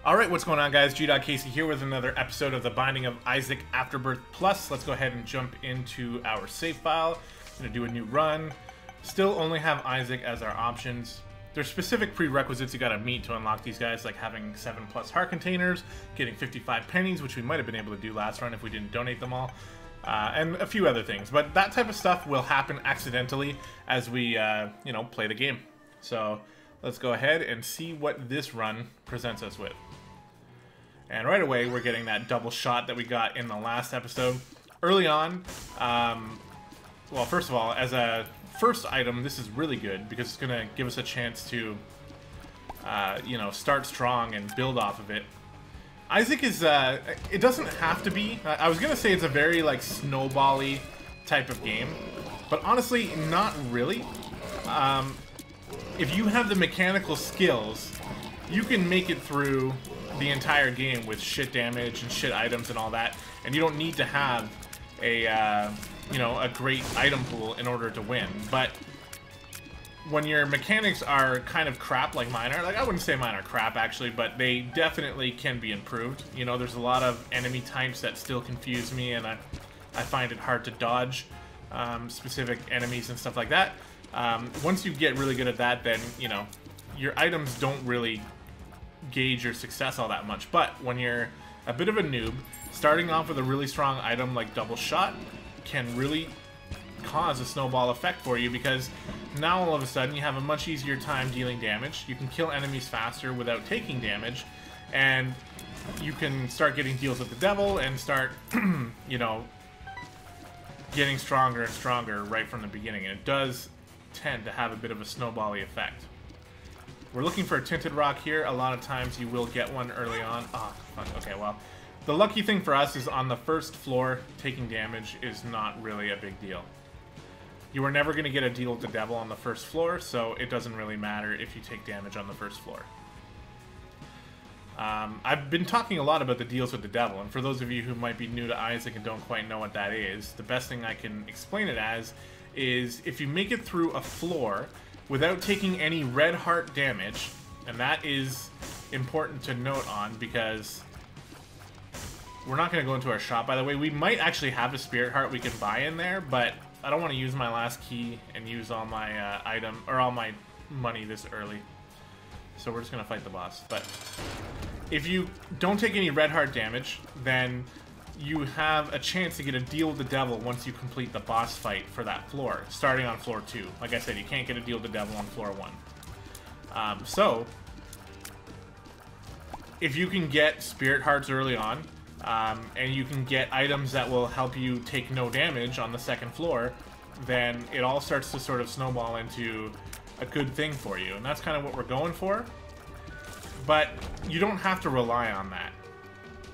Alright, what's going on, guys? Gdoggcasey here with another episode of the Binding of Isaac Afterbirth Plus. Let's go ahead and jump into our save file. I'm going to do a new run. Still only have Isaac as our options. There's specific prerequisites you gotta meet to unlock these guys, like having 7+ heart containers, getting 55 pennies, which we might have been able to do last run if we didn't donate them all, and a few other things. But that type of stuff will happen accidentally as we, play the game. So let's go ahead and see what this run presents us with. And right away, we're getting that double shot that we got in the last episode. Early on, well, first of all, as a first item, this is really good because it's going to give us a chance to, start strong and build off of it. Isaac is, it doesn't have to be. I was going to say it's a very, like, snowball-y type of game, but honestly, not really. If you have the mechanical skills, you can make it through the entire game with shit damage and shit items and all that, and you don't need to have a, a great item pool in order to win. But when your mechanics are kind of crap like mine are, like, I wouldn't say mine are crap actually, but they definitely can be improved. You know, there's a lot of enemy types that still confuse me, and I find it hard to dodge specific enemies and stuff like that. Once you get really good at that, then, your items don't really gauge your success all that much. But when you're a bit of a noob, starting off with a really strong item like double shot can really cause a snowball effect for you, because now all of a sudden you have a much easier time dealing damage. You can kill enemies faster without taking damage, and you can start getting deals with the devil and start, getting stronger and stronger right from the beginning. And it does tend to have a bit of a snowball-y effect. We're looking for a tinted rock here. A lot of times you will get one early on. Oh, fuck. Okay, well, the lucky thing for us is on the first floor, taking damage is not really a big deal. You are never going to get a deal with the devil on the first floor, so it doesn't really matter if you take damage on the first floor. I've been talking a lot about the deals with the devil, and for those of you who might be new to Isaac and don't quite know what that is, the best thing I can explain it as is if you make it through a floor without taking any red heart damage, and that is important to note on because we're not going to go into our shop, by the way. We might actually have a spirit heart we can buy in there, but I don't want to use my last key and use all my all my money this early. So we're just going to fight the boss. But if you don't take any red heart damage, then you have a chance to get a deal with the devil once you complete the boss fight for that floor, starting on floor 2. Like I said, you can't get a deal with the devil on floor 1. So, if you can get spirit hearts early on, and you can get items that will help you take no damage on the second floor, then it all starts to sort of snowball into a good thing for you. And that's kind of what we're going for. But you don't have to rely on that.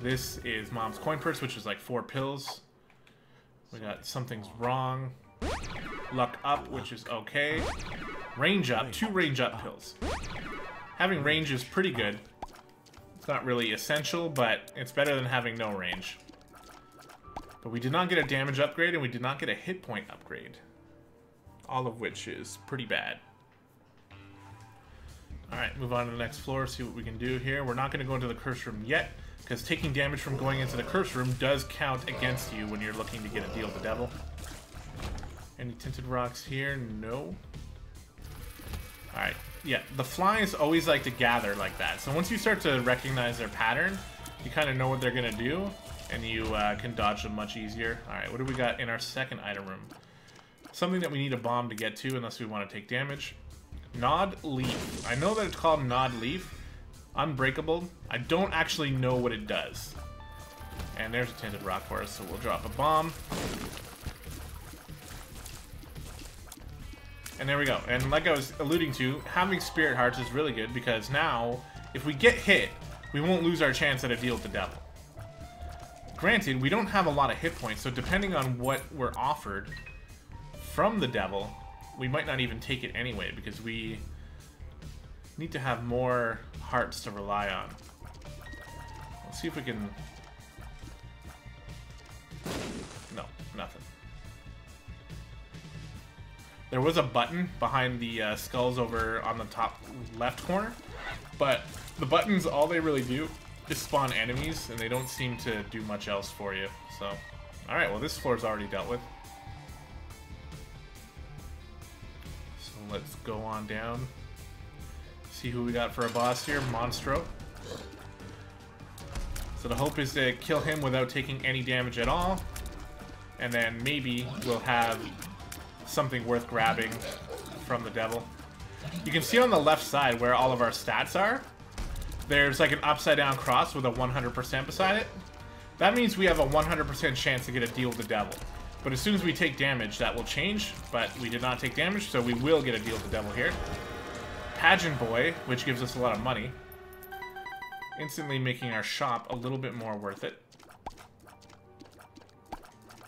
This is Mom's Coin Purse, which is like 4 pills. We got Something's Wrong. Luck Up, which is okay. Range Up, 2 Range Up pills. Having range is pretty good. It's not really essential, but it's better than having no range. But we did not get a damage upgrade, and we did not get a hit point upgrade. All of which is pretty bad. Alright, move on to the next floor, see what we can do here. We're not going to go into the curse room yet, because taking damage from going into the curse room does count against you when you're looking to get a deal with the devil. Any tinted rocks here? No. Alright, yeah, the flies always like to gather like that. So once you start to recognize their pattern, you kind of know what they're going to do, and you can dodge them much easier. Alright, what do we got in our second item room? Something that we need a bomb to get to unless we want to take damage. Gnawed Leaf. I know that it's called Gnawed Leaf. Unbreakable. I don't actually know what it does. And there's a tinted rock for us, so we'll drop a bomb. And there we go. And like I was alluding to, having spirit hearts is really good because now, if we get hit, we won't lose our chance at a deal with the devil. Granted, we don't have a lot of hit points, so depending on what we're offered from the devil, we might not even take it anyway because we need to have more hearts to rely on. Let's see if we can... No, nothing. There was a button behind the skulls over on the top left corner, but the buttons, all they really do just spawn enemies, and they don't seem to do much else for you. So, alright, well this floor's already dealt with. So let's go on down. See who we got for a boss here. Monstro. So the hope is to kill him without taking any damage at all. And then maybe we'll have something worth grabbing from the devil. You can see on the left side where all of our stats are. There's like an upside down cross with a 100% beside it. That means we have a 100% chance to get a deal with the devil. But as soon as we take damage, that will change. But we did not take damage, so we will get a deal with the devil here. Pageant Boy, which gives us a lot of money. Instantly making our shop a little bit more worth it.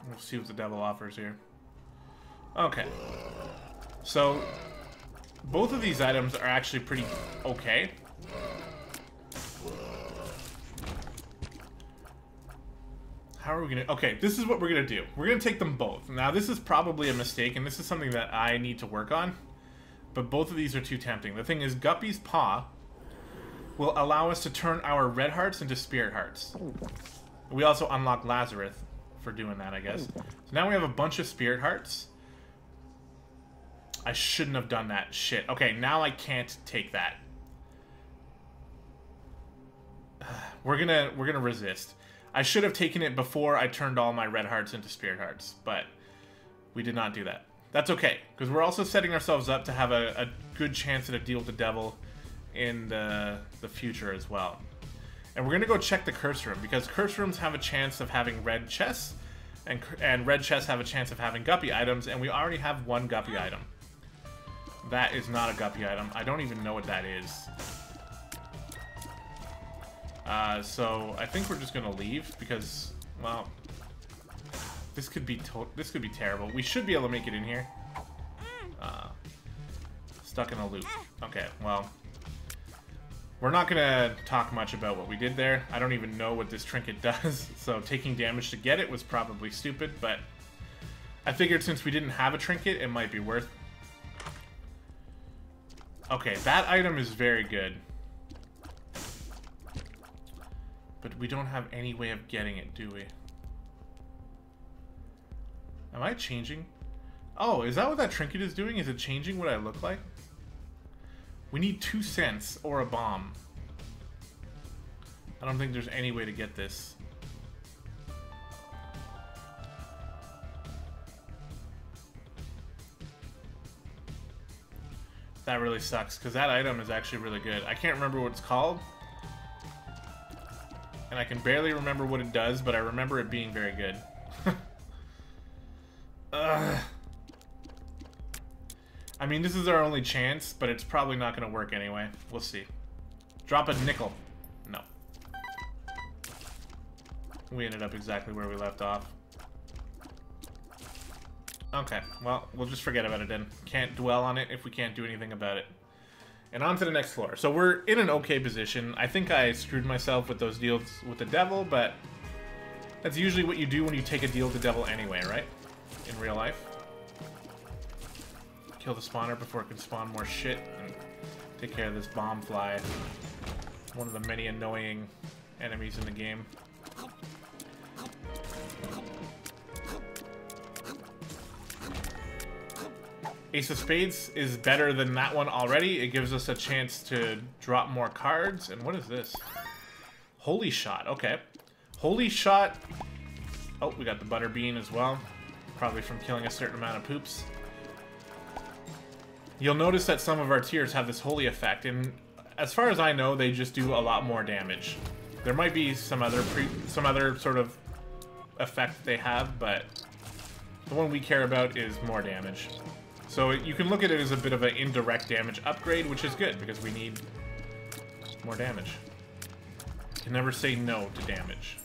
We'll see what the devil offers here. Okay. So, both of these items are actually pretty okay. How are we gonna... Okay, this is what we're gonna do. We're gonna take them both. Now, this is probably a mistake, and this is something that I need to work on. But both of these are too tempting. The thing is, Guppy's Paw will allow us to turn our red hearts into spirit hearts. We also unlock Lazarus for doing that, I guess. So now we have a bunch of spirit hearts. I shouldn't have done that. Shit. Okay, now I can't take that. We're gonna resist. I should have taken it before I turned all my red hearts into spirit hearts, but we did not do that. That's okay, because we're also setting ourselves up to have a good chance at a deal with the devil in the future as well. And we're going to go check the curse room, because curse rooms have a chance of having red chests, and red chests have a chance of having guppy items, and we already have one guppy item. That is not a guppy item. I don't even know what that is. So I think we're just gonna leave because, well, this could be terrible. We should be able to make it in here. Stuck in a loop. Okay, well, we're not gonna talk much about what we did there. I don't even know what this trinket does, so taking damage to get it was probably stupid, but I figured since we didn't have a trinket, it might be worth. Okay, that item is very good. But we don't have any way of getting it, do we? Am I changing? Oh, is that what that trinket is doing? Is it changing what I look like? We need 2 cents or a bomb. I don't think there's any way to get this. That really sucks, because that item is actually really good. I can't remember what it's called. And I can barely remember what it does, but I remember it being very good. I mean, this is our only chance, but it's probably not going to work anyway. We'll see. Drop a nickel. No. We ended up exactly where we left off. Okay, well, we'll just forget about it then. Can't dwell on it if we can't do anything about it. And on to the next floor. So we're in an okay position. I think I screwed myself with those deals with the devil, but that's usually what you do when you take a deal with the devil anyway, right? In real life. Kill the spawner before it can spawn more shit, and take care of this bomb fly. One of the many annoying enemies in the game. Ace of Spades is better than that one already. It gives us a chance to drop more cards. And what is this? Holy Shot. Okay. Holy Shot. Oh, we got the Butter Bean as well. Probably from killing a certain amount of poops. You'll notice that some of our tiers have this holy effect. And as far as I know, they just do a lot more damage. There might be some other sort of effect they have, but the one we care about is more damage. So you can look at it as a bit of an indirect damage upgrade, which is good, because we need more damage. You can never say no to damage.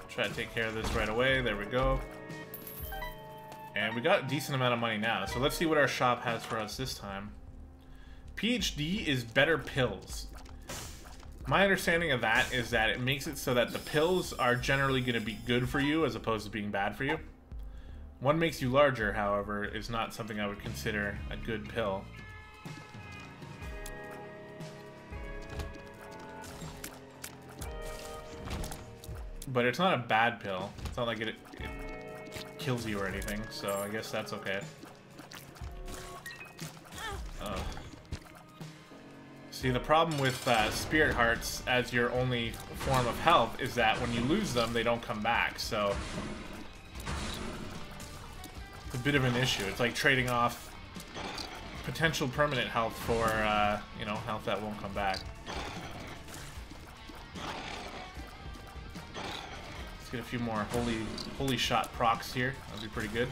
Try to take care of this right away. There we go. And we got a decent amount of money now. So let's see what our shop has for us this time. PhD is better pills. My understanding of that is that it makes it so that the pills are generally going to be good for you as opposed to being bad for you. One makes you larger, however, is not something I would consider a good pill. But it's not a bad pill. It's not like it kills you or anything, so I guess that's okay. See, the problem with Spirit Hearts as your only form of health is that when you lose them, they don't come back, so it's a bit of an issue. It's like trading off potential permanent health for, you know, health that won't come back. Let's get a few more holy shot procs here. That'll be pretty good.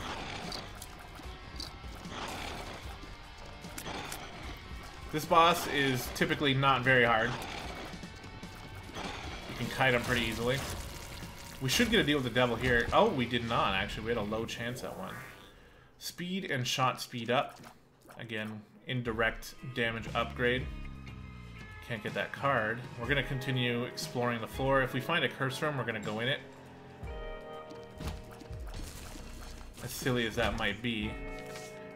This boss is typically not very hard. You can kite him pretty easily. We should get a deal with the devil here. Oh, we did not, actually. We had a low chance at one. Speed and shot speed up. Again, indirect damage upgrade. Can't get that card. We're going to continue exploring the floor. If we find a curse room, we're going to go in it. As silly as that might be.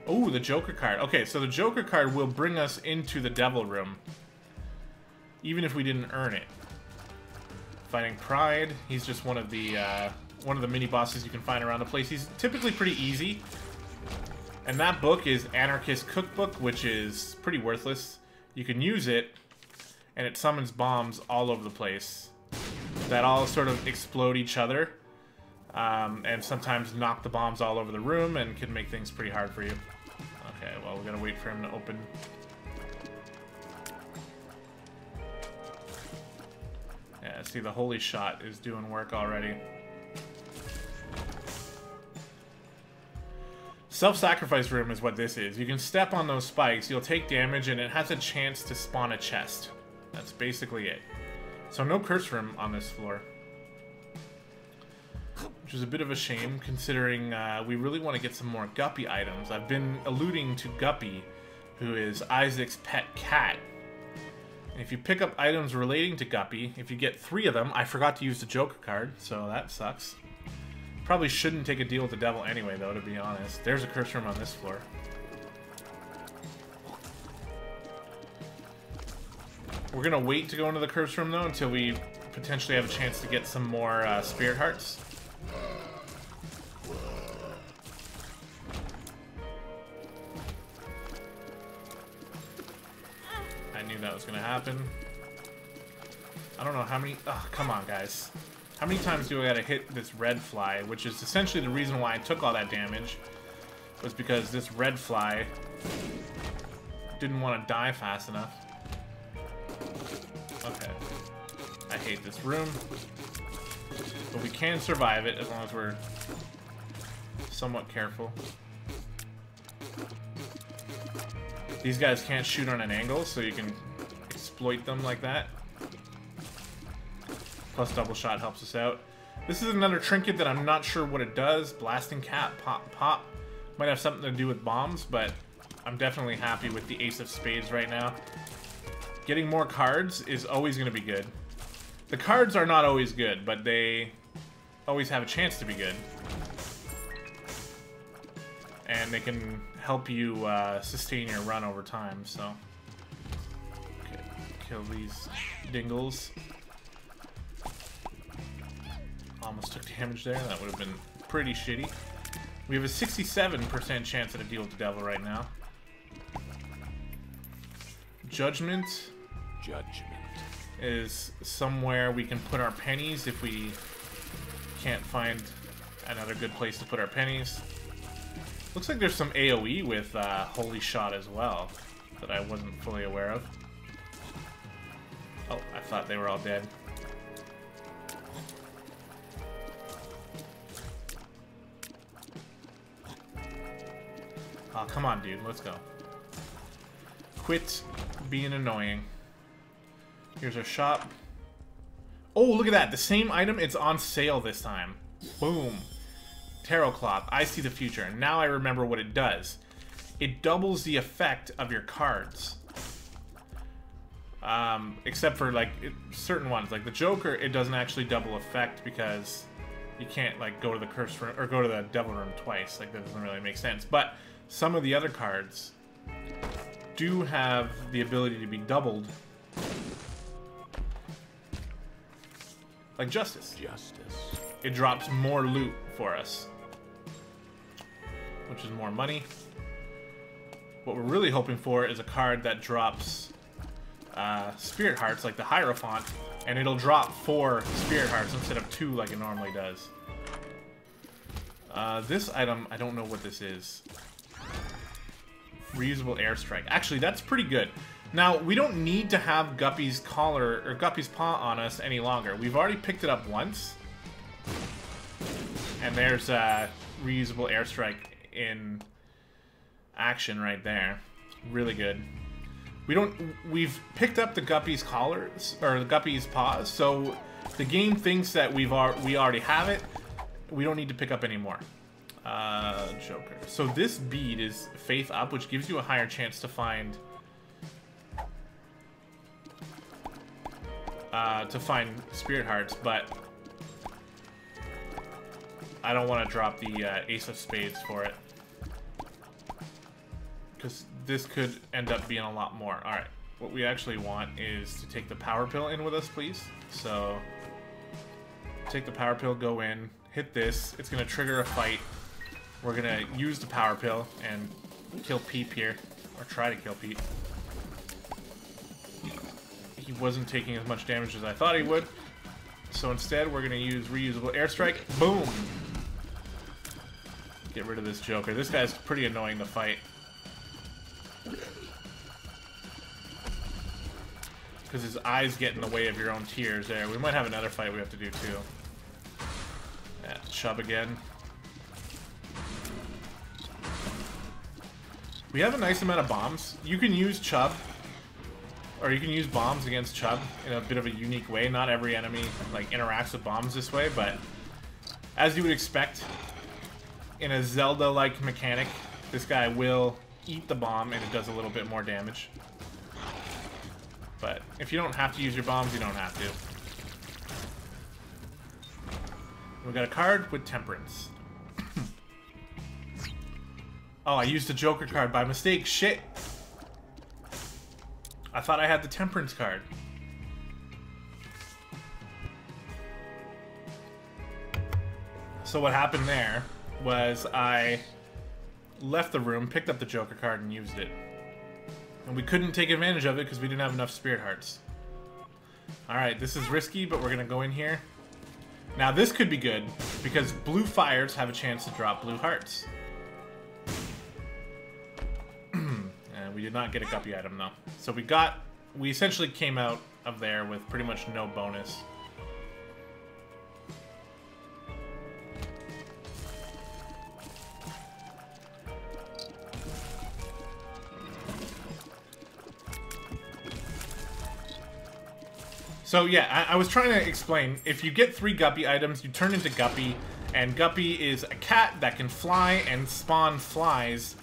Oh, the Joker card. Okay, so the Joker card will bring us into the Devil Room, even if we didn't earn it. Fighting Pride. He's just one of the mini bosses you can find around the place. He's typically pretty easy, and that book is Anarchist Cookbook, which is pretty worthless. You can use it, and it summons bombs all over the place that all sort of explode each other, and sometimes knock the bombs all over the room and can make things pretty hard for you. Okay, well, we're gonna wait for him to open. Yeah, see, the holy shot is doing work already. Self-sacrifice room is what this is. You can step on those spikes, you'll take damage, and it has a chance to spawn a chest. That's basically it. So no curse room on this floor. Which is a bit of a shame, considering we really want to get some more Guppy items. I've been alluding to Guppy, who is Isaac's pet cat. And if you pick up items relating to Guppy, if you get 3 of them, I forgot to use the Joker card, so that sucks. Probably shouldn't take a deal with the devil anyway, though, to be honest. There's a curse room on this floor. We're going to wait to go into the curse room, though, until we potentially have a chance to get some more Spirit Hearts. I knew that was going to happen. I don't know how many... Oh, come on, guys. How many times do I gotta hit this red fly, which is essentially the reason why I took all that damage, was because this red fly didn't want to die fast enough. Okay. I hate this room. But we can survive it as long as we're somewhat careful. These guys can't shoot on an angle, so you can exploit them like that. Plus double shot helps us out. This is another trinket that I'm not sure what it does. Blasting Cat, Pop, Pop. Might have something to do with bombs, but I'm definitely happy with the Ace of Spades right now. Getting more cards is always going to be good. The cards are not always good, but they always have a chance to be good. And they can help you sustain your run over time, so... Okay, kill these dingles. Almost took damage there. That would have been pretty shitty. We have a 67% chance at a deal with the devil right now. Judgment. Is somewhere we can put our pennies if we can't find another good place to put our pennies. Looks like there's some AoE with Holy Shot as well that I wasn't fully aware of. Oh, I thought they were all dead. Oh, come on, dude. Let's go. Quit being annoying. Here's our shop. Oh, look at that. The same item, it's on sale this time. Boom. Tarot Cloth. I see the future. And now I remember what it does. It doubles the effect of your cards. Except for, like, certain ones. Like the Joker, it doesn't actually double effect because you can't, like, go to the curse room or go to the devil room twice. Like, that doesn't really make sense. But some of the other cards do have the ability to be doubled. like justice. Justice. It drops more loot for us, which is more money. What we're really hoping for is a card that drops Spirit Hearts, like the Hierophant, and it'll drop 4 Spirit Hearts instead of 2 like it normally does. This item, I don't know what this is. Reusable Airstrike. Actually, that's pretty good. Now, we don't need to have Guppy's collar or Guppy's paw on us any longer. We've already picked it up once. And there's reusable Airstrike in action right there. Really good. We've picked up the Guppy's collars or the Guppy's paws, so the game thinks that we already have it. We don't need to pick up any more. Joker. So this bead is Faith Up, which gives you a higher chance to find Spirit Hearts, but I don't want to drop the Ace of Spades for it, because this could end up being a lot more. Alright, what we actually want is to take the Power Pill in with us, please. So, take the Power Pill, go in, hit this. It's going to trigger a fight. We're going to use the Power Pill and kill Peep here, or try to kill Peep. He wasn't taking as much damage as I thought he would. So instead, we're going to use reusable Airstrike. Boom! Get rid of this Joker. This guy's pretty annoying to fight. Because his eyes get in the way of your own tears there. We might have another fight we have to do too. Yeah, Chubb again. We have a nice amount of bombs. You can use Chubb, or you can use bombs against Chubb in a bit of a unique way. Not every enemy like interacts with bombs this way, but as you would expect in a Zelda-like mechanic, this guy will eat the bomb and it does a little bit more damage. But if you don't have to use your bombs, you don't have to. We got a card with Temperance. Oh, I used the Joker card by mistake. Shit. I thought I had the Temperance card. So what happened there was I left the room, picked up the Joker card, and used it. And we couldn't take advantage of it because we didn't have enough Spirit Hearts. Alright, this is risky, but we're going to go in here. Now this could be good, because blue fires have a chance to drop blue hearts. And we did not get a Guppy item, though. So we essentially came out of there with pretty much no bonus. So yeah, I was trying to explain, if you get 3 Guppy items, you turn into Guppy, and Guppy is a cat that can fly and spawn flies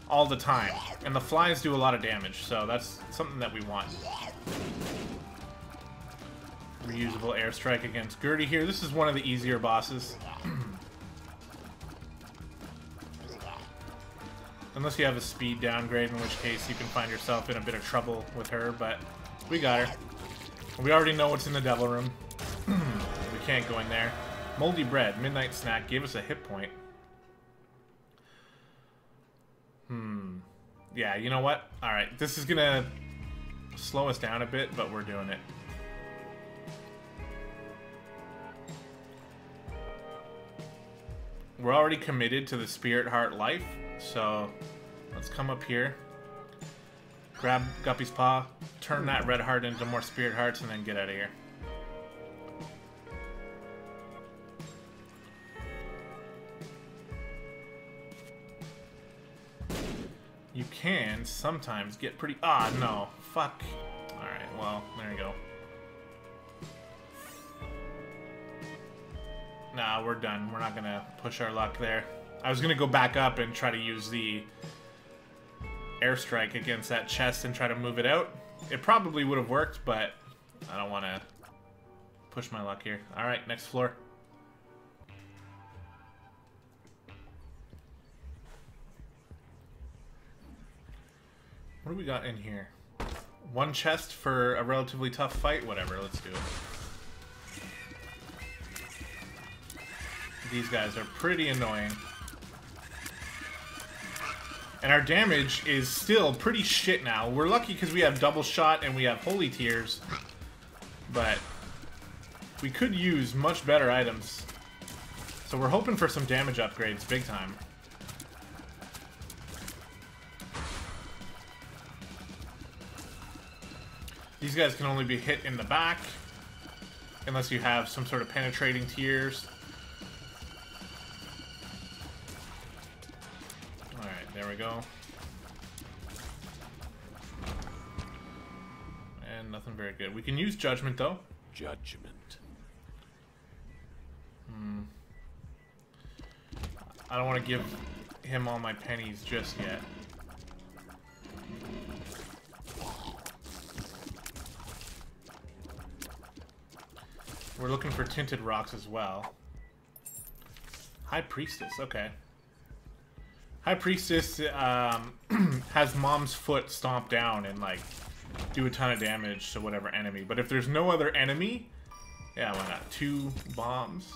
all the time. And the flies do a lot of damage, so that's something that we want. Reusable Airstrike against Gertie here. This is one of the easier bosses. Unless you have a speed downgrade, in which case you can find yourself in a bit of trouble with her, but we got her. We already know what's in the Devil Room. We can't go in there. Moldy Bread, Midnight Snack, gave us a hit point. Yeah, you know what? Alright, this is gonna slow us down a bit, but we're doing it. We're already committed to the Spirit Heart life, so let's come up here. Grab Guppy's paw, turn that red heart into more Spirit Hearts, and then get out of here. You can sometimes get pretty... Ah, no. Fuck. Alright, well, there you go. Nah, we're done. We're not gonna push our luck there. I was gonna go back up and try to use the Airstrike against that chest and try to move it out. It probably would have worked, but I don't want to push my luck here. Alright, next floor. What do we got in here? One chest for a relatively tough fight? Whatever, let's do it. These guys are pretty annoying. And our damage is still pretty shit now. We're lucky because we have double shot and we have holy tears. But we could use much better items. So we're hoping for some damage upgrades big time. These guys can only be hit in the back unless you have some sort of penetrating tears. Alright, there we go. And nothing very good. We can use Judgment, though. Judgment. I don't want to give him all my pennies just yet. We're looking for tinted rocks as well. High Priestess, okay. High Priestess has Mom's foot stomp down and like do a ton of damage to whatever enemy. But if there's no other enemy, yeah, why not? 2 bombs.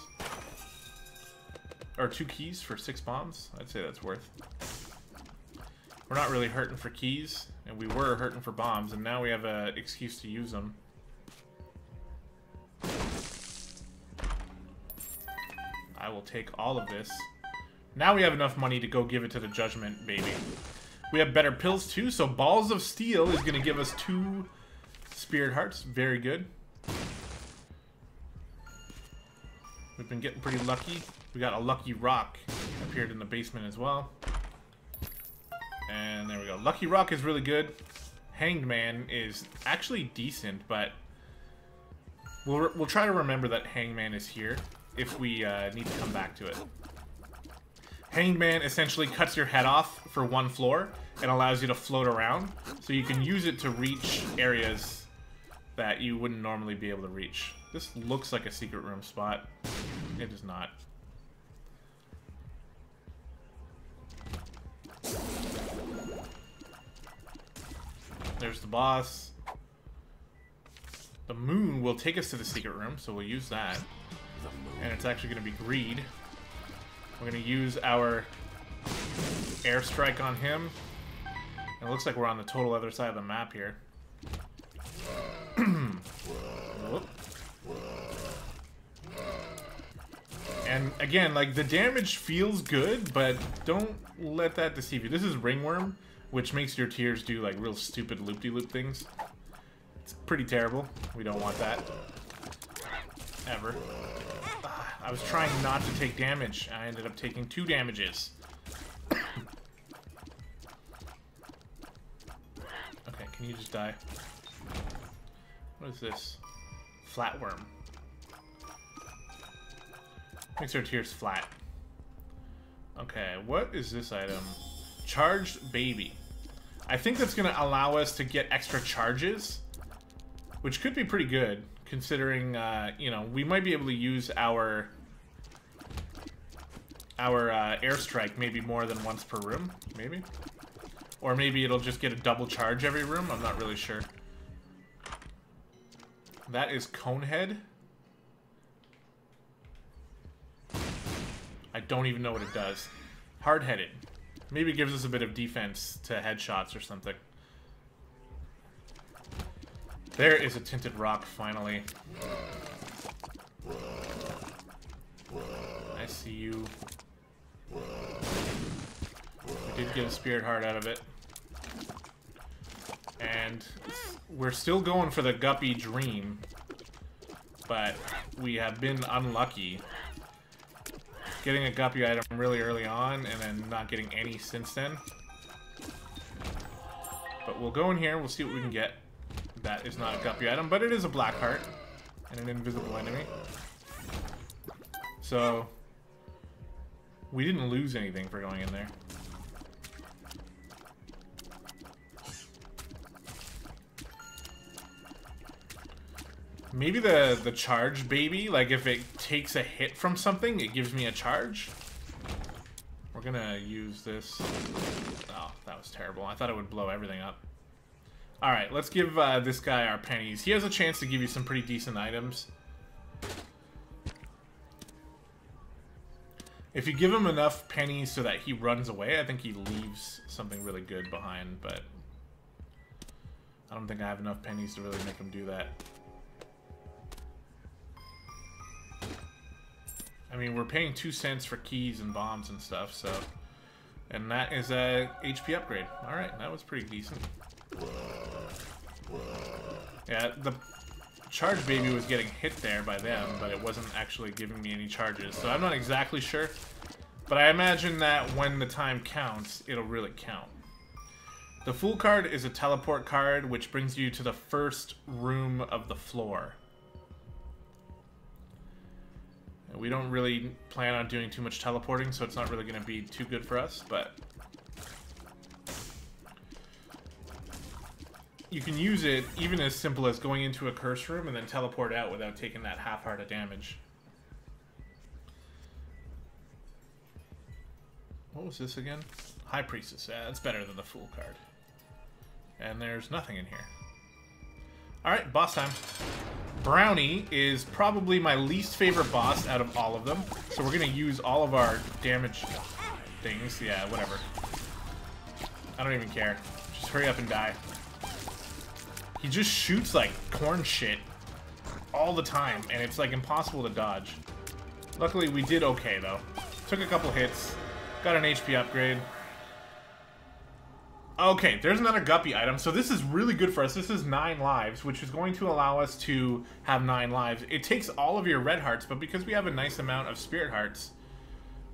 Or 2 keys for 6 bombs. I'd say that's worth. We're not really hurting for keys, and we were hurting for bombs, and now we have an excuse to use them. I will take all of this. Now we have enough money to go give it to the Judgment baby. We have better pills too, so Balls of Steel is going to give us 2 Spirit Hearts. Very good. We've been getting pretty lucky. We got a Lucky Rock appeared in the basement as well. And there we go. Lucky Rock is really good. Hanged Man is actually decent, but we'll try to remember that Hanged Man is here if we need to come back to it. Hanged Man essentially cuts your head off for 1 floor and allows you to float around, so you can use it to reach areas that you wouldn't normally be able to reach. This looks like a secret room spot. It is not. There's the boss. The moon will take us to the secret room, so we'll use that. And it's actually going to be greed. We're going to use our airstrike on him. And it looks like we're on the total other side of the map here. And again, like, the damage feels good, but don't let that deceive you. This is Ringworm, which makes your tears do like real stupid loop-de-loop things. It's pretty terrible. We don't want that. Ever. I was trying not to take damage. I ended up taking 2 damages. Okay, can you just die? What is this? Flatworm. Makes our tears flat. Okay, what is this item? Charged Baby. I think that's going to allow us to get extra charges, which could be pretty good, considering, you know, we might be able to use our airstrike maybe more than once per room, maybe? Or maybe it'll just get a double charge every room, I'm not really sure. That is Conehead. I don't even know what it does. Hard-headed. Maybe it gives us a bit of defense to headshots or something. There is a tinted rock, finally. I see you. We did get a spirit heart out of it. And we're still going for the Guppy Dream. But we have been unlucky. Getting a Guppy item really early on, and then not getting any since then. But we'll go in here, we'll see what we can get. That is not a Guppy item, but it is a black heart. And an invisible enemy. So, we didn't lose anything for going in there. Maybe the charge baby, like if it takes a hit from something, it gives me a charge. We're gonna use this. Oh, that was terrible. I thought it would blow everything up. Alright, let's give this guy our pennies. He has a chance to give you some pretty decent items. If you give him enough pennies so that he runs away, I think he leaves something really good behind, but I don't think I have enough pennies to really make him do that. I mean, we're paying 2 cents for keys and bombs and stuff, so... And that is a HP upgrade. Alright, that was pretty decent. Yeah, the charge baby was getting hit there by them, but it wasn't actually giving me any charges, so I'm not exactly sure. But I imagine that when the time counts, it'll really count. The Fool card is a teleport card, which brings you to the first room of the floor. And we don't really plan on doing too much teleporting, so it's not really going to be too good for us, but... You can use it even as simple as going into a curse room and then teleport out without taking that half heart of damage. What was this again? High Priestess. Yeah, that's better than the Fool card. And there's nothing in here. Alright, boss time. Brownie is probably my least favorite boss out of all of them. So we're going to use all of our damage things. Yeah, whatever. I don't even care. Just hurry up and die. He just shoots like corn shit all the time, and it's like impossible to dodge. Luckily, we did okay though. Took a couple hits, got an HP upgrade. Okay, there's another guppy item. So this is really good for us. This is 9 lives, which is going to allow us to have 9 lives. It takes all of your red hearts, but because we have a nice amount of spirit hearts,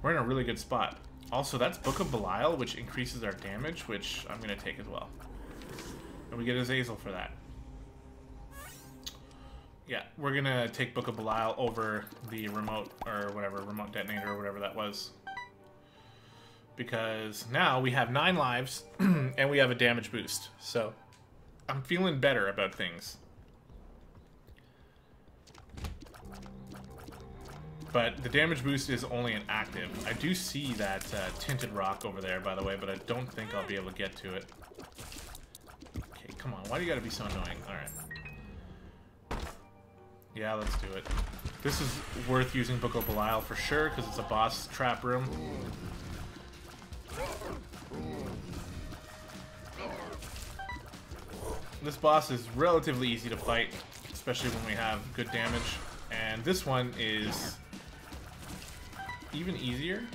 we're in a really good spot. Also, that's Book of Belial, which increases our damage, which I'm going to take as well. And we get Azazel for that. Yeah, we're going to take Book of Belial over the remote, or whatever, remote detonator, or whatever that was. Because now we have 9 lives, and we have a damage boost. So, I'm feeling better about things. But the damage boost is only an active. I do see that tinted rock over there, by the way, but I don't think I'll be able to get to it. Okay, come on. Why do you gotta be so annoying? Alright. Yeah, let's do it. This is worth using Book of Belial for sure, because it's a boss trap room. This boss is relatively easy to fight, especially when we have good damage. And this one is even easier.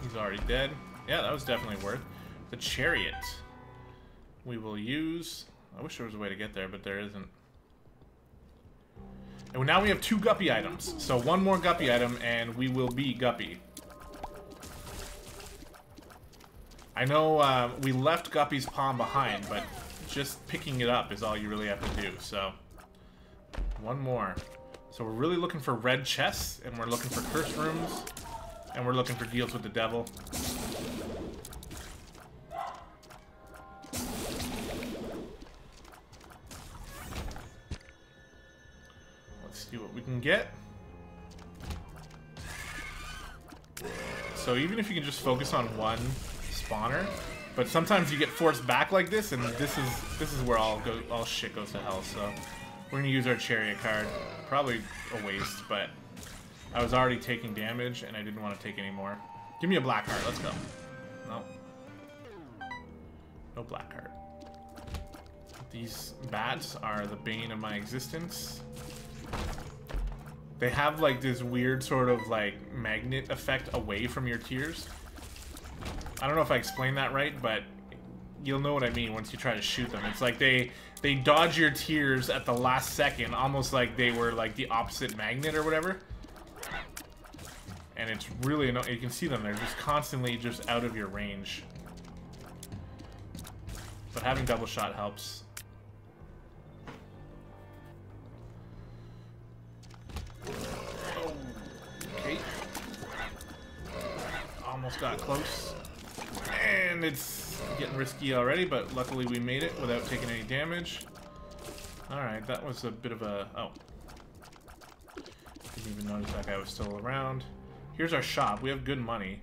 He's already dead. Yeah, that was definitely worth. The chariot. We will use... I wish there was a way to get there, but there isn't. And now we have 2 guppy items. So 1 more guppy item, and we will be guppy. I know we left Guppy's palm behind, but just picking it up is all you really have to do. So 1 more. So we're really looking for red chests, and we're looking for curse rooms, and we're looking for deals with the devil. Let's see what we can get. So even if you can just focus on 1 spawner, but sometimes you get forced back like this, and this is where all shit goes to hell. So we're gonna use our chariot card. Probably a waste, but I was already taking damage, and I didn't want to take any more. Give me a black heart. Let's go. No. No black heart. These bats are the bane of my existence. They have like this weird sort of like magnet effect away from your tears. I don't know if I explained that right, but you'll know what I mean once you try to shoot them. It's like they dodge your tears at the last second, almost like they were like the opposite magnet or whatever. And it's really annoying. You can see them, they're just constantly just out of your range. But having double shot helps. Okay. Almost got close. And it's getting risky already, but luckily we made it without taking any damage. Alright, that was a bit of a... Oh. Didn't even notice that guy was still around. Here's our shop. We have good money.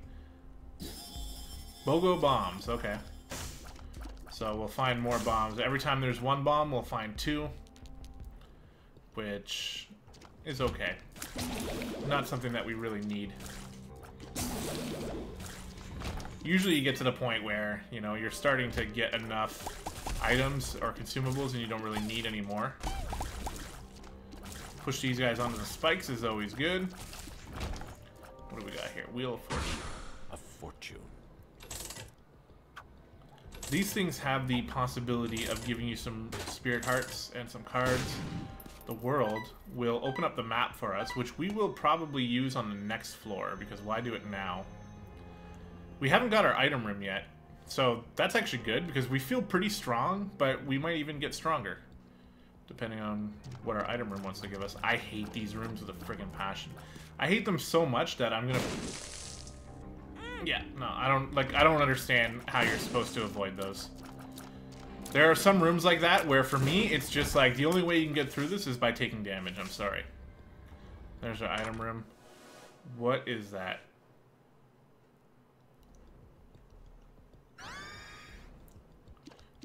BOGO bombs. Okay. So we'll find more bombs. Every time there's 1 bomb, we'll find 2. Which is okay. Not something that we really need. Usually you get to the point where, you know, you're starting to get enough items or consumables and you don't really need any more. Push these guys onto the spikes is always good. What do we got here? Wheel of Fortune. A fortune. These things have the possibility of giving you some spirit hearts and some cards. The world will open up the map for us, which we will probably use on the next floor, because why do it now? We haven't got our item room yet, so that's actually good, because we feel pretty strong, but we might even get stronger, depending on what our item room wants to give us. I hate these rooms with a friggin' passion. I hate them so much that I'm gonna... Yeah, no, I don't understand how you're supposed to avoid those. There are some rooms like that where, for me, it's just like, the only way you can get through this is by taking damage. I'm sorry. There's our item room. What is that?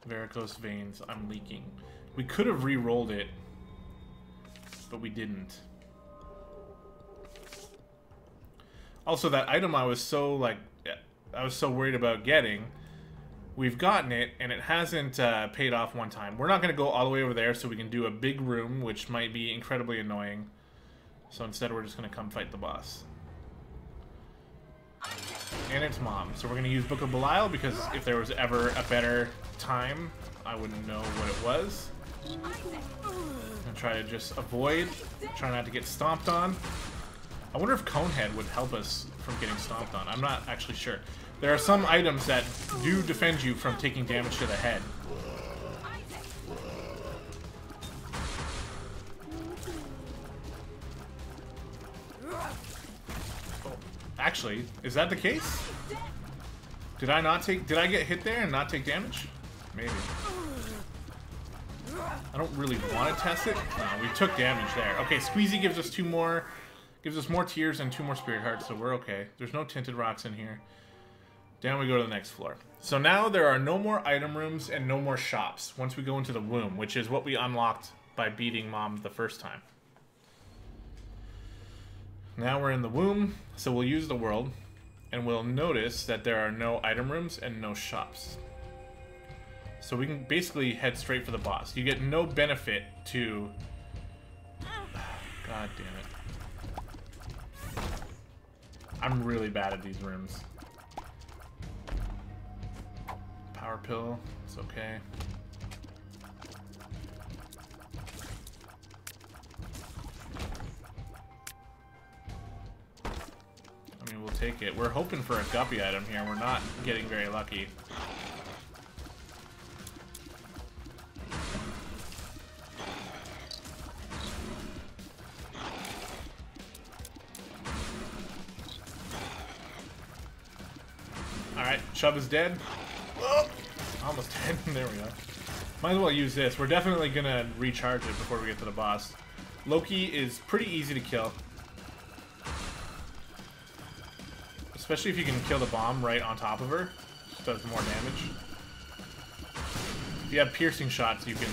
Varicose veins. I'm leaking. We could have re-rolled it, but we didn't. Also, that item I was so worried about getting, we've gotten it, and it hasn't paid off one time. We're not going to go all the way over there so we can do a big room, which might be incredibly annoying. So instead, we're just going to come fight the boss. And it's Mom. So we're going to use Book of Belial, because if there was ever a better time, I wouldn't know what it was. And try to just avoid, try not to get stomped on. I wonder if Conehead would help us from getting stomped on. I'm not actually sure. There are some items that do defend you from taking damage to the head. Oh, actually, is that the case? Did I get hit there and not take damage? Maybe. I don't really want to test it. No, we took damage there. Okay, Squeezy gives us gives us more tears and 2 more spirit hearts, so we're okay. There's no tinted rocks in here. Down we go to the next floor. So now there are no more item rooms and no more shops once we go into the womb, which is what we unlocked by beating Mom the first time. Now we're in the womb, so we'll use the world, and we'll notice that there are no item rooms and no shops. So we can basically head straight for the boss. You get no benefit to... God damn it. I'm really bad at these rooms. Power pill, it's okay. I mean, we'll take it. We're hoping for a guppy item here. We're not getting very lucky. Alright, Chubb is dead. Oh, almost dead. There we go. Might as well use this. We're definitely gonna recharge it before we get to the boss. Loki is pretty easy to kill. Especially if you can kill the bomb right on top of her. It does more damage. If you have piercing shots, you can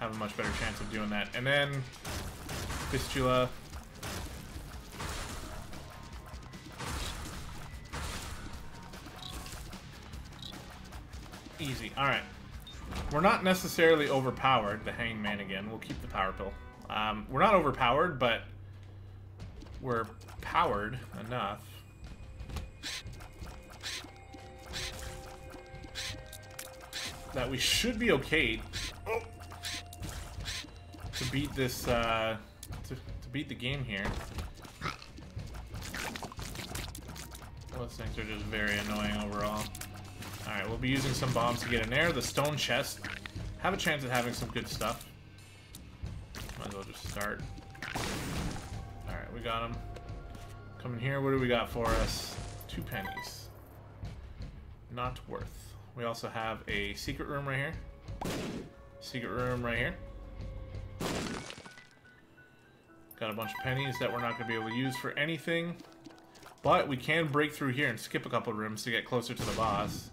have a much better chance of doing that. And then Fistula. Easy. Alright. We're not necessarily overpowered. The Hangman again. We'll keep the power pill. We're not overpowered, but we're powered enough. That we should be okay to beat this, to beat the game here. Those things are just very annoying overall. Alright, we'll be using some bombs to get in there. The stone chest. Have a chance at having some good stuff. Might as well just start. Alright, we got him. Come in here. What do we got for us? 2 pennies. Not worth. We also have a secret room right here. Secret room right here. Got a bunch of pennies that we're not going to be able to use for anything. But we can break through here and skip a couple of rooms to get closer to the boss.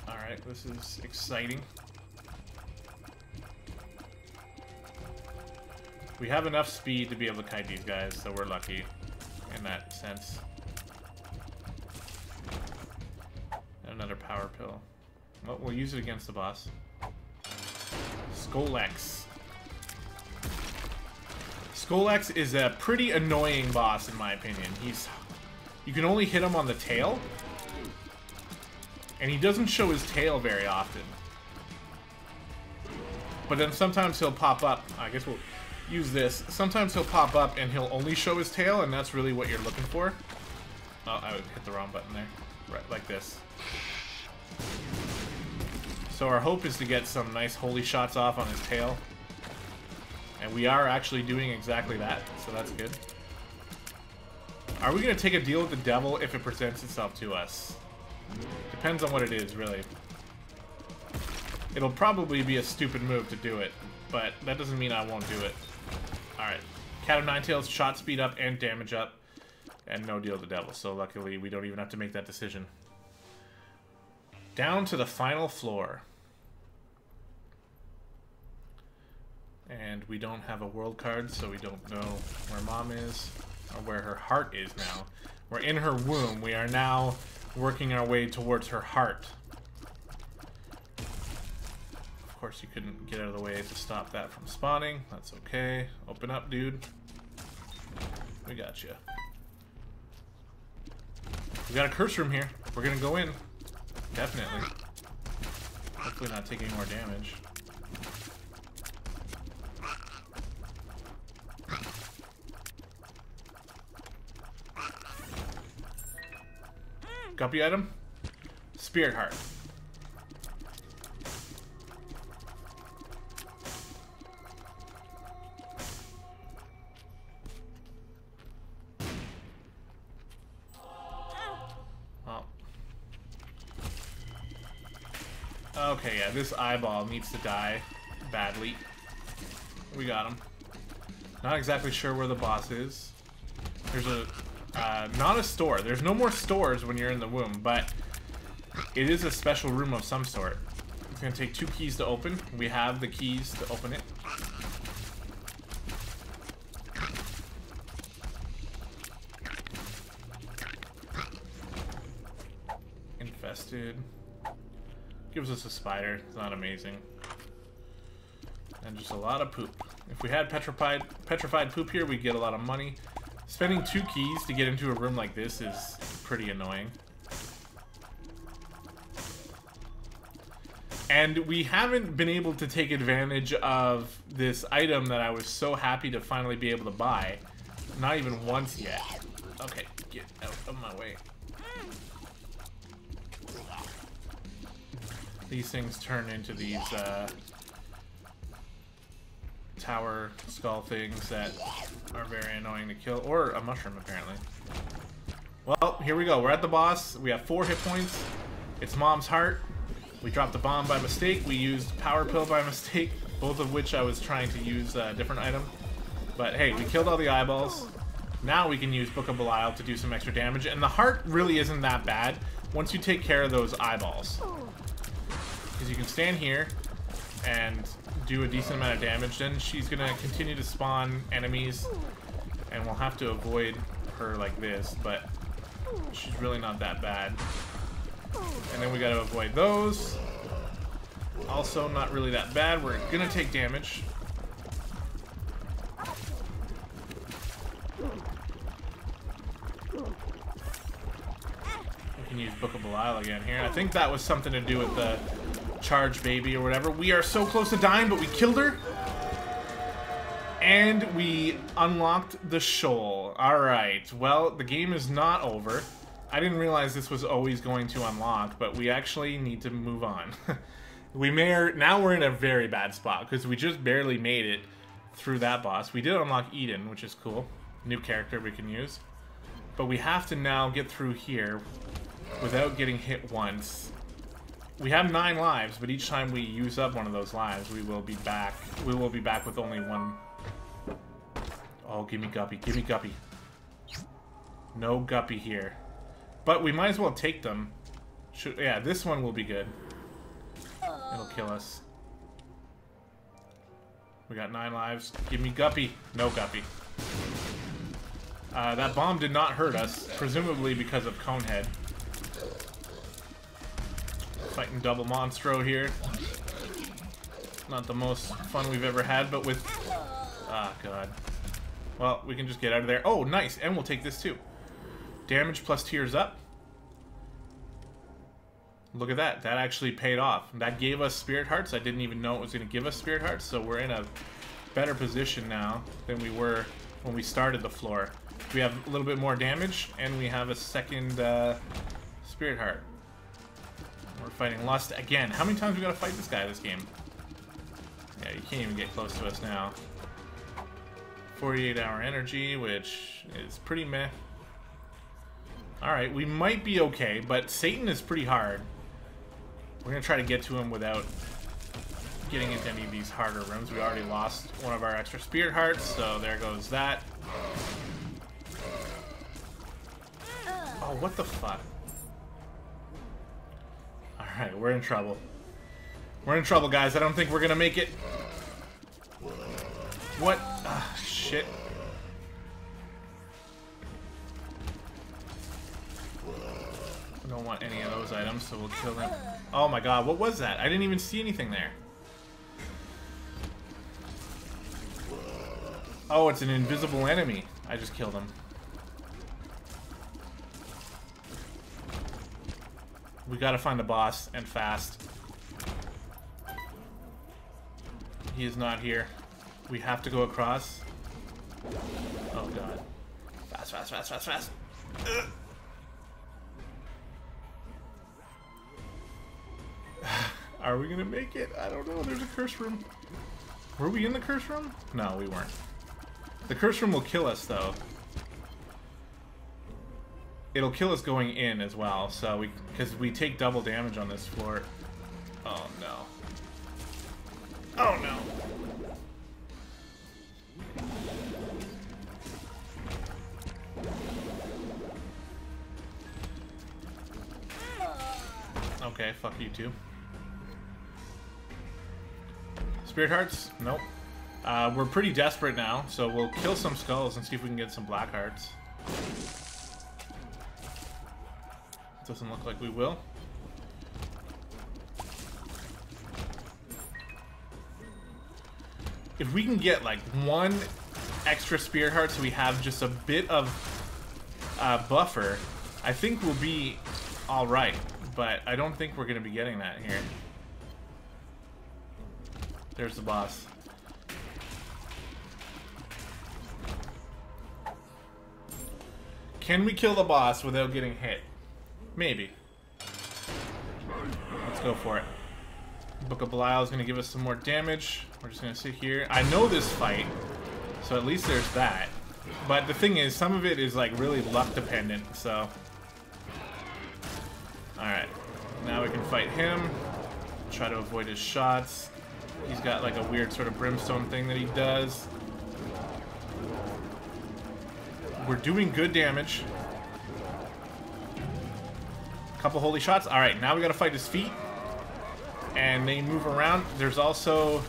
Alright, this is exciting. We have enough speed to be able to kite these guys, so we're lucky in that sense. And another power pill. Well, we'll use it against the boss. Skolex. Skolex is a pretty annoying boss in my opinion. You can only hit him on the tail. And he doesn't show his tail very often. But then sometimes he'll pop up. I guess we'll use this. Sometimes he'll pop up and he'll only show his tail, and that's really what you're looking for. Oh, I hit the wrong button there. Right, like this. So our hope is to get some nice holy shots off on his tail. And we are actually doing exactly that, so that's good. Are we going to take a deal with the devil if it presents itself to us? Depends on what it is, really. It'll probably be a stupid move to do it, but that doesn't mean I won't do it. Alright. Cat of Nine Tails, shot speed up and damage up, and no deal with the devil, so luckily we don't even have to make that decision. Down to the final floor. And we don't have a world card, so we don't know where Mom is, or where her heart is now. We're in her womb. We are now working our way towards her heart. Of course, you couldn't get out of the way to stop that from spawning. That's okay. Open up, dude. We got you. We got a curse room here. We're gonna go in. Definitely. Hopefully not take any more damage. Guppy item? Spirit heart. Oh. Okay, yeah, this eyeball needs to die badly. We got him. Not exactly sure where the boss is. There's a... not a store. There's no more stores when you're in the womb, but it is a special room of some sort. It's going to take 2 keys to open. We have the keys to open it. Infested. Gives us a spider. It's not amazing. And just a lot of poop. If we had petrified poop here, we'd get a lot of money. Spending 2 keys to get into a room like this is pretty annoying. And we haven't been able to take advantage of this item that I was so happy to finally be able to buy. Not even once yet. Okay, get out of my way. These things turn into these tower skull things that are very annoying to kill, or a mushroom apparently. Well, here we go. We're at the boss. We have 4 hit points. It's Mom's heart. We dropped the bomb by mistake. We used power pill by mistake, both of which I was trying to use a different item. But hey, we killed all the eyeballs. Now we can use Book of Belial to do some extra damage, and the heart really isn't that bad once you take care of those eyeballs. Because you can stand here and do a decent amount of damage. Then she's gonna continue to spawn enemies, and we'll have to avoid her like this, but she's really not that bad. And then we gotta avoid those. Also not really that bad. We're gonna take damage. We can use Book of Belial again here. I think that was something to do with the charge baby or whatever. We are so close to dying, but we killed her. And we unlocked the shoal. Alright, well, the game is not over. I didn't realize this was always going to unlock, but we actually need to move on. Now we're in a very bad spot, because we just barely made it through that boss. We did unlock Eden, which is cool. New character we can use. But we have to now get through here without getting hit once. We have 9 lives, but each time we use up one of those lives, we will be back. We will be back with only 1. Oh, give me Guppy. Give me Guppy. No Guppy here. But we might as well take them. Yeah, this one will be good. It'll kill us. We got 9 lives. Give me Guppy. No Guppy. That bomb did not hurt us, presumably because of Conehead. Fighting double Monstro here. Not the most fun we've ever had, but with... Ah, God. Well, we can just get out of there. Oh, nice! And we'll take this too. Damage plus tears up. Look at that. That actually paid off. That gave us Spirit Hearts. I didn't even know it was going to give us Spirit Hearts, so we're in a better position now than we were when we started the floor. We have a little bit more damage, and we have a second Spirit Heart. We're fighting Lust again. How many times we got to fight this guy this game? Yeah, you can't even get close to us now. 48-hour energy, which is pretty meh. Alright, we might be okay, but Satan is pretty hard. We're going to try to get to him without getting into any of these harder rooms. We already lost one of our extra Spirit Hearts, so there goes that. Oh, what the fuck? Alright, we're in trouble. We're in trouble, guys. I don't think we're going to make it. What? Ah, shit. I don't want any of those items, so we'll kill them. Oh my god, what was that? I didn't even see anything there. Oh, it's an invisible enemy. I just killed him. We gotta find the boss, and fast. He is not here. We have to go across. Oh god. Fast, fast, fast, fast, fast. Ugh. Are we gonna make it? I don't know. There's a curse room. Were we in the curse room? No, we weren't. The curse room will kill us, though. It'll kill us going in as well, so because we take double damage on this floor. Oh no. Oh no. Okay, fuck you too. Spirit Hearts? Nope. We're pretty desperate now, so we'll kill some skulls and see if we can get some Black Hearts. Doesn't look like we will. If we can get like one extra Spirit Heart so we have just a bit of buffer, I think we'll be alright. But I don't think we're going to be getting that here. There's the boss. Can we kill the boss without getting hit? Maybe. Let's go for it. Book of Belial is going to give us some more damage. We're just going to sit here. I know this fight, so at least there's that. But the thing is, some of it is like really luck dependent, so... Alright. Now we can fight him. Try to avoid his shots. He's got like a weird sort of brimstone thing that he does. We're doing good damage. Couple holy shots. Alright, now we gotta fight his feet. And they move around. There's also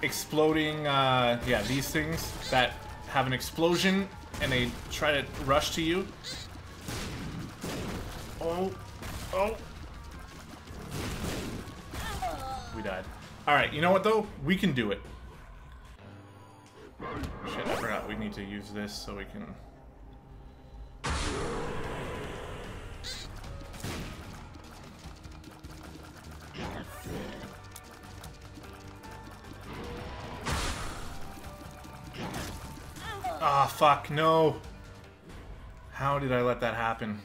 exploding, yeah, these things that have an explosion and they try to rush to you. Oh. Oh. We died. Alright, you know what though? We can do it. Shit, I forgot we need to use this so we can... Ah, fuck, no. How did I let that happen?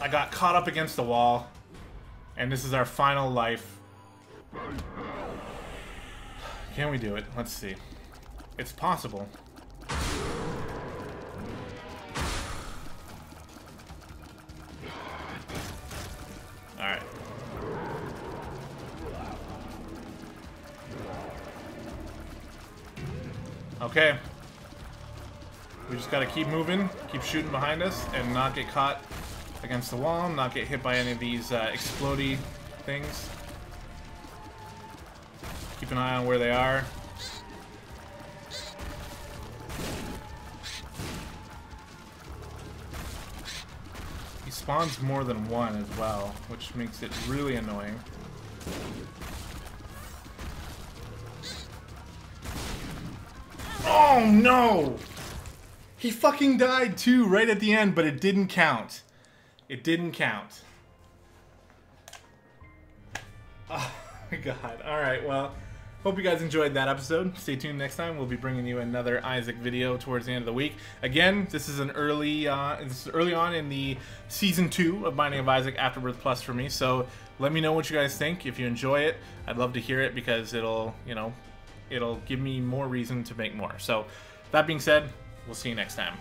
I got caught up against the wall, and this is our final life. Can we do it? Let's see. It's possible. Alright. Okay. We just gotta keep moving, keep shooting behind us, and not get caught against the wall, not get hit by any of these explodey things. Keep an eye on where they are. He spawns more than one as well, which makes it really annoying. Oh no! He fucking died too right at the end, but it didn't count. It didn't count. Oh my god. Alright, well, hope you guys enjoyed that episode. Stay tuned next time. We'll be bringing you another Isaac video towards the end of the week. Again, this is an early on in the Season 2 of Binding of Isaac Afterbirth Plus for me, so let me know what you guys think. If you enjoy it, I'd love to hear it because it'll, you know, it'll give me more reason to make more. So, that being said, we'll see you next time.